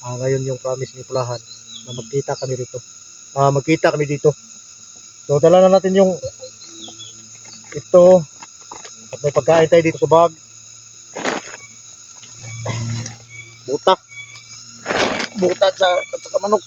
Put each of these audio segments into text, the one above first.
Ngayon yung promise ni Pulahan na magkita kami dito. Magkita kami dito. So dala na natin yung ito at may pagkain tayo dito sa bag. Butak. Butak sa manok.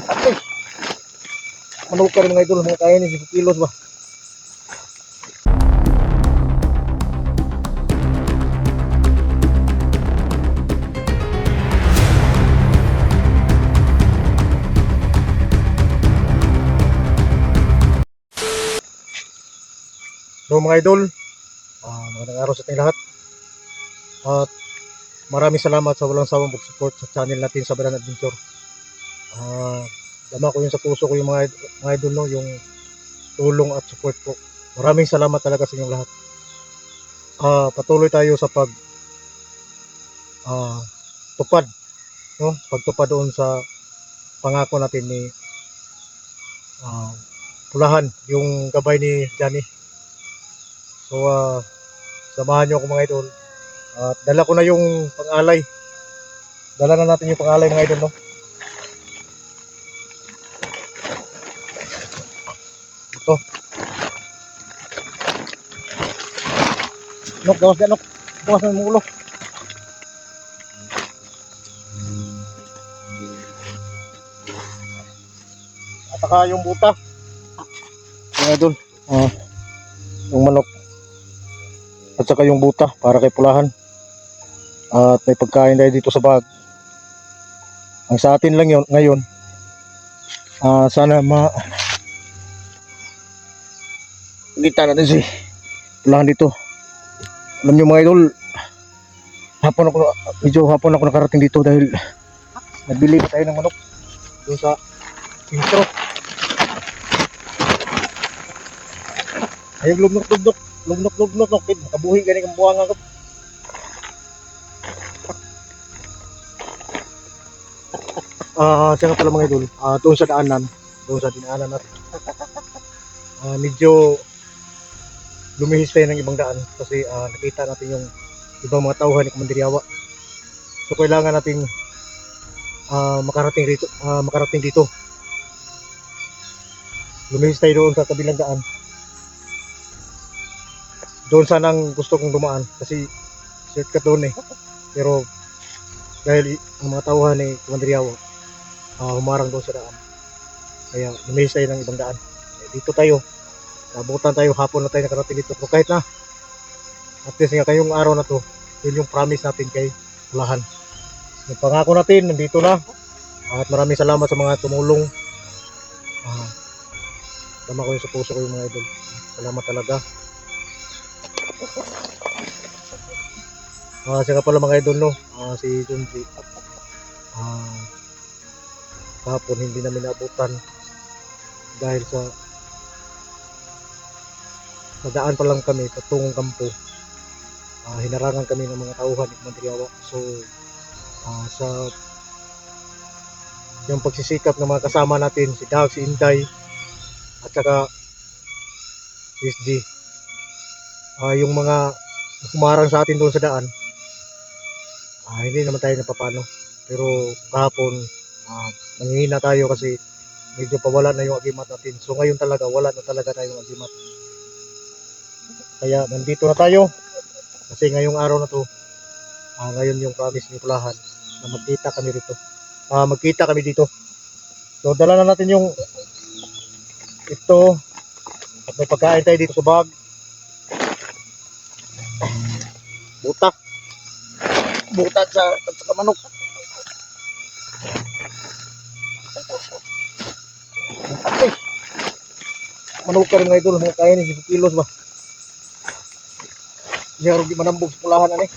Okay. Manok ka rin mga idol, mga kaya ni 5 kilos ba? So mga idol, magandang araw sa ating lahat. At maraming salamat sa walang sawang pag-support sa channel natin sa Sabaran Adventure. Dama ko yun sa puso ko yung mga idol, no, yung tulong at support ko. Maraming salamat talaga sa inyong lahat. Patuloy tayo sa tupad, no? Pagtupad doon sa pangako natin ni Pulahan, yung gabay ni Johnny. So samahan nyo ako mga idol. At dala ko na yung pang-alay. Dala na natin yung pang-alay mga idol, no? Ito. Nok, gawas dyan, nok. Gawas na yung ulo. At saka yung buta. Mga idol. Yung manok. At saka yung buta para kay Pulahan. At may pagkain tayo dito sa bag. Ang sa atin lang yun ngayon, sana kita natin si Pulahan dito. Alam nyo mga idol, medyo hapon ako nakarating dito dahil nabili tayo ng manok doon sa intro. Ayun, lugnok, makabuhi ganing ang buwang agad. Siya nga pala mga idol, doon sa dinaanan natin. Medyo lumihis tayo ng ibang daan kasi nakita natin yung ibang mga tauhan ni Commander Yawa. So kailangan nating makarating dito. Lumihis tayo doon sa kabilang daan. Doon sana ang gusto kong dumaan kasi shortcut doon eh. Pero dahil ang mga tauhan ni Commander Yawa humarang doon sa daan, kaya lumihis tayo ng ibang daan. Dito tayo, nabutan tayo, hapon na tayo nakarating dito. So kahit na at least nga kayong araw na to, yun yung promise natin kay Pulahan. Yung pangako natin nandito na. At maraming salamat sa mga tumulong. Tama ko yung sa puso ko yung mga idol. Salamat talaga. Siya nga pala mga idol, no? Si Junji. Kahapon hindi namin naabutan dahil sa daan pa lang kami patungong kampo. Hinarangan kami ng mga tauhan ng Commander Yawa. So sa yung pagsisikap ng mga kasama natin, si Dag, si Inday at saka si SG, yung mga humarang sa atin doon sa daan, hindi naman tayo napapano. Pero kahapon nanghihina tayo kasi medyo pawala na yung agimat natin. So ngayon talaga wala na talaga tayong agimat. Kaya nandito na tayo kasi ngayong araw na to, ngayon yung promise ni Pulahan na magkita kami dito. Magkita kami dito. So dala na natin yung ito at may pagkain tayo dito sa bag. Butak. Butak sa manok. Okay. Manok ka rin mga idol, mga kaya ni 5 kilos ba? Hindi harap di manambog sa Pulahan na eh.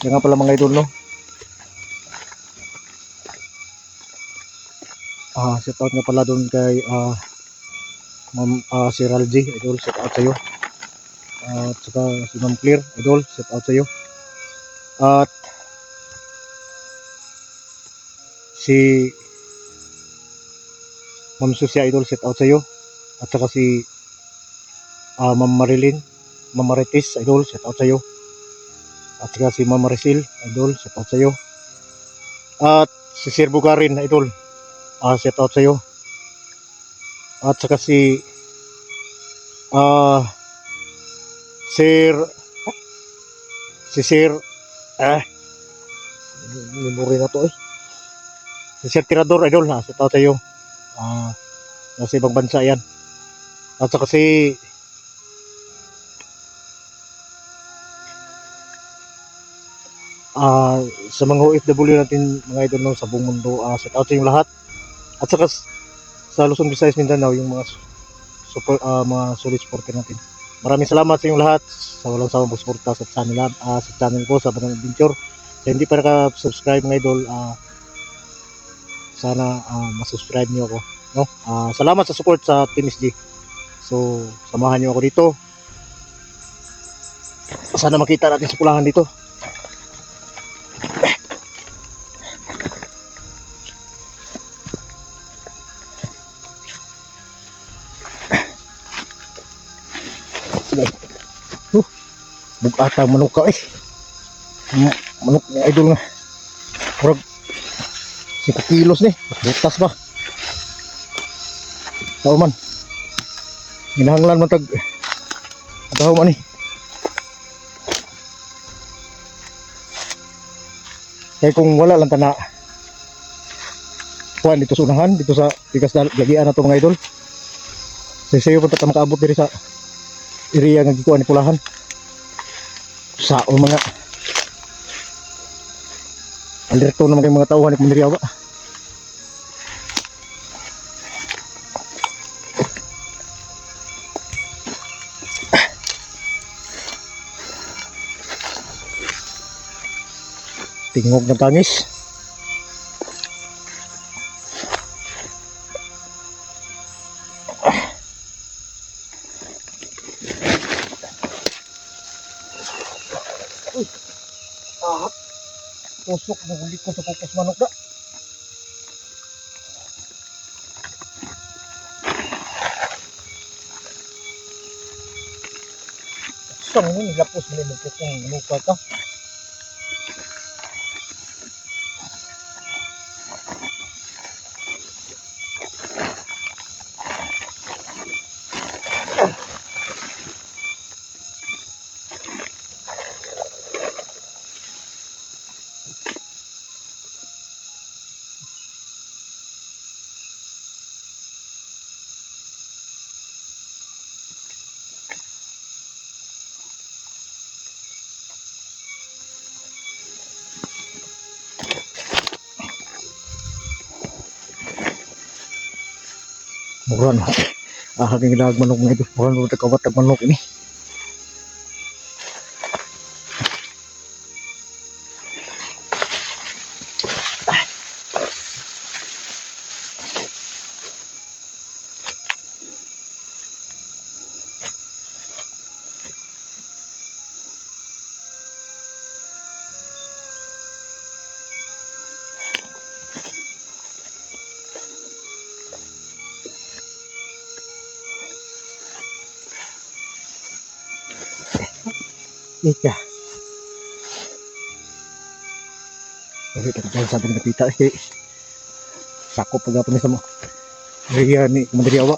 Yan nga pala mga idol, no? Shout out nga pala doon kay si Ralji, idol, shout out sa'yo. At saka si Ma'am Claire, idol, shout out sa iyo. At si Ma'am Susia, idol, shout out sa iyo. At saka si Ma'am Marilyn, Ma'am Marites, idol, shout out sa iyo. At saka si Ma'am Maricel, idol, shout out sa iyo. At si Sir Bugarin, idol, shout out sa iyo. At saka si Sir Sir memory na to si Sir Tirador, idol, shout out sa iyo. Nasa ibang bansa yan. At saka si sa mga OFW natin mga idol no, sa buong mundo, shout out sa yung lahat. At saka sa Luzon, Visayas, Mindanao, yung mga super mga solid supporter natin. Maraming salamat sa inyong lahat sa walang sawang suporta sa channel ko sa Banang Adventure. Sa hindi pa naka-subscribe mga idol, sana ma-subscribe niyo ako, no? Salamat sa support sa Team SG. So, samahan niyo ako dito. Sana makita natin sa pulahan dito. Bugatang manok ka manok ni idol nga kurag 5 kilos ni butas ba tao man hinahanglan man tag ataw man ni kaya kung wala lang tana kuan dito sa unahan dito sa tigas lagian na to mga idol sayo pa ta makaabot diri sa area nga gikuan ni pulahan sa mga alerto naman kayong mga tauhan ni Kumandiriawa. Tingog ng tangis. Tusok ng ulit ko sa pupos manok na. Saan mo nilapos mo nilapos kung lupa ka? Muran aking ginag manok nga ito muran mo takawat ang manok ini ika. Kasi kaya sabi ng nakita sakop pag ni sa mo area ni Kumandiriawa.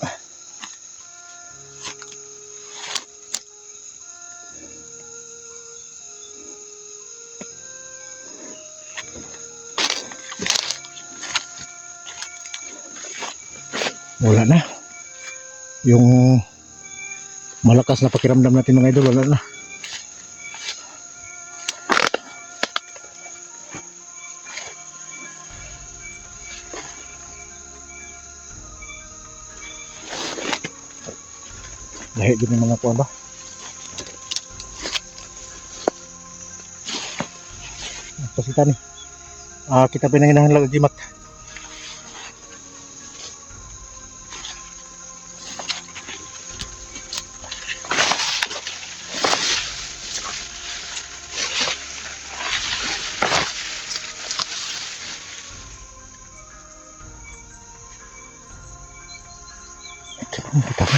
Wala na yung malakas na pakiramdam natin mga idol, wala na. Dahil din yung mga kuwan ba pasita ni kita pinanginahan lang jimat. Kita ba?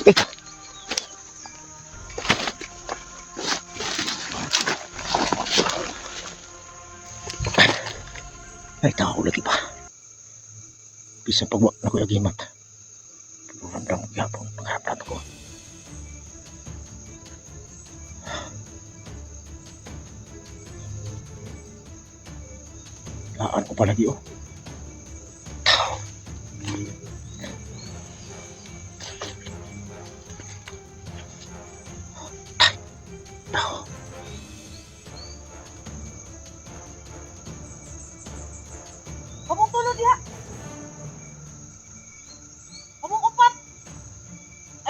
Kita. Ay, tao lagi pa. Bisa pagwa na ko yagimat. Ramdam ko yapon, pangharap ko. Laan ko pa lagi oh. Tao. Tao. Among tulo diha. Among upat.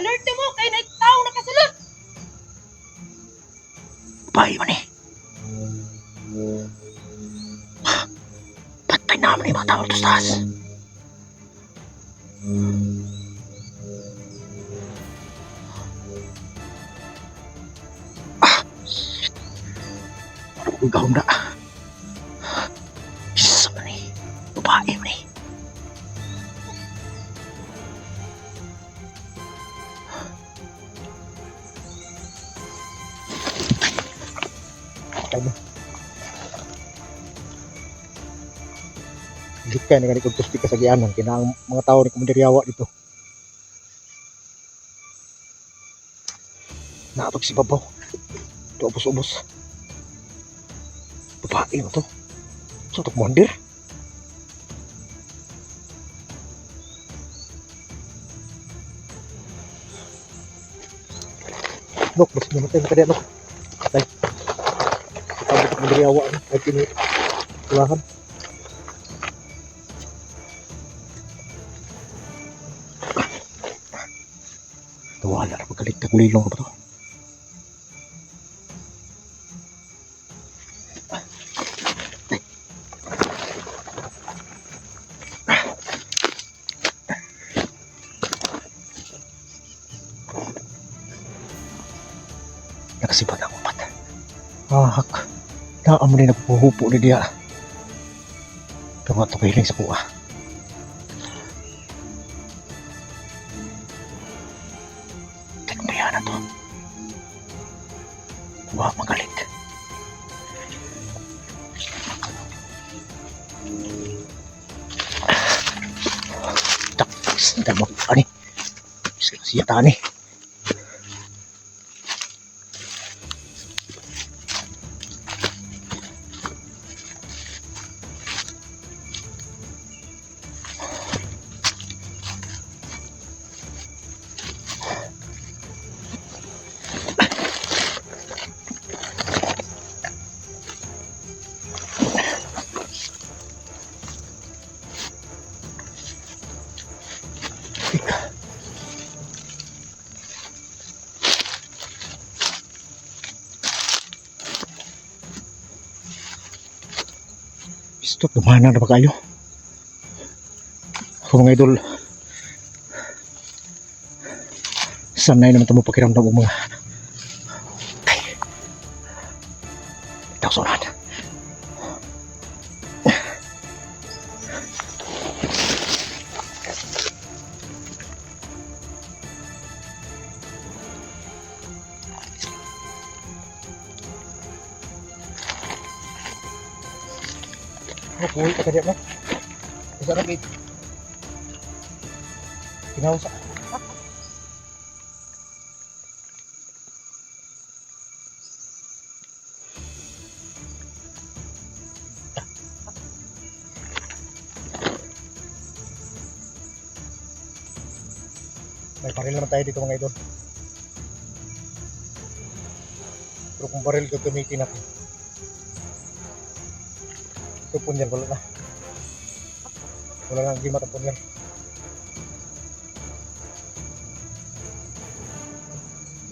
Alert mo kay na tao nakasulod. Bahay man eh. Patay naman yung mga tao sa taas. Shit. Ano ko gawin na? Isa man eh. Babae man eh. Patay mo. Hindi ka na ganit kustik ka sa gianan. Kaya ang mga tao ni Kumandiryawa dito. Naapag si Babaw. Ito ubos-ubos. Babae mo to. So, ito kumandir. Look, mas namatay na ka diyan. Patay. Sabi ko Kumandiryawa. Ay, tinulahan. Wala na pagkalit na kulilong ka ba to? Nakasipag ang upat. Hak. Naam rin nagpuhupo ni diya. Pero ito kahiling sa kuha. Kaya na to. Kuha magalit. Takis na mo. Ani? Siya tani. Stop, lumana na ba kayo? Ako mga idol, sanay naman ito mo pakiramdam ng mga itaw sunan. Puwi ka kaya mo. Isa na gate. Pinausa. May baril naman tayo dito mga idol. Pero kung baril gagamitin natin, ito punyan, wala na. Wala na, hindi matapunyan.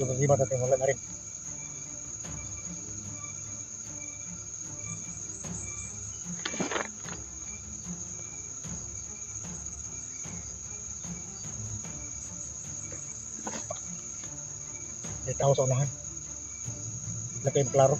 Yung hindi matapunyan, wala na rin. May tao sa unahan. Hindi na kayo klaro.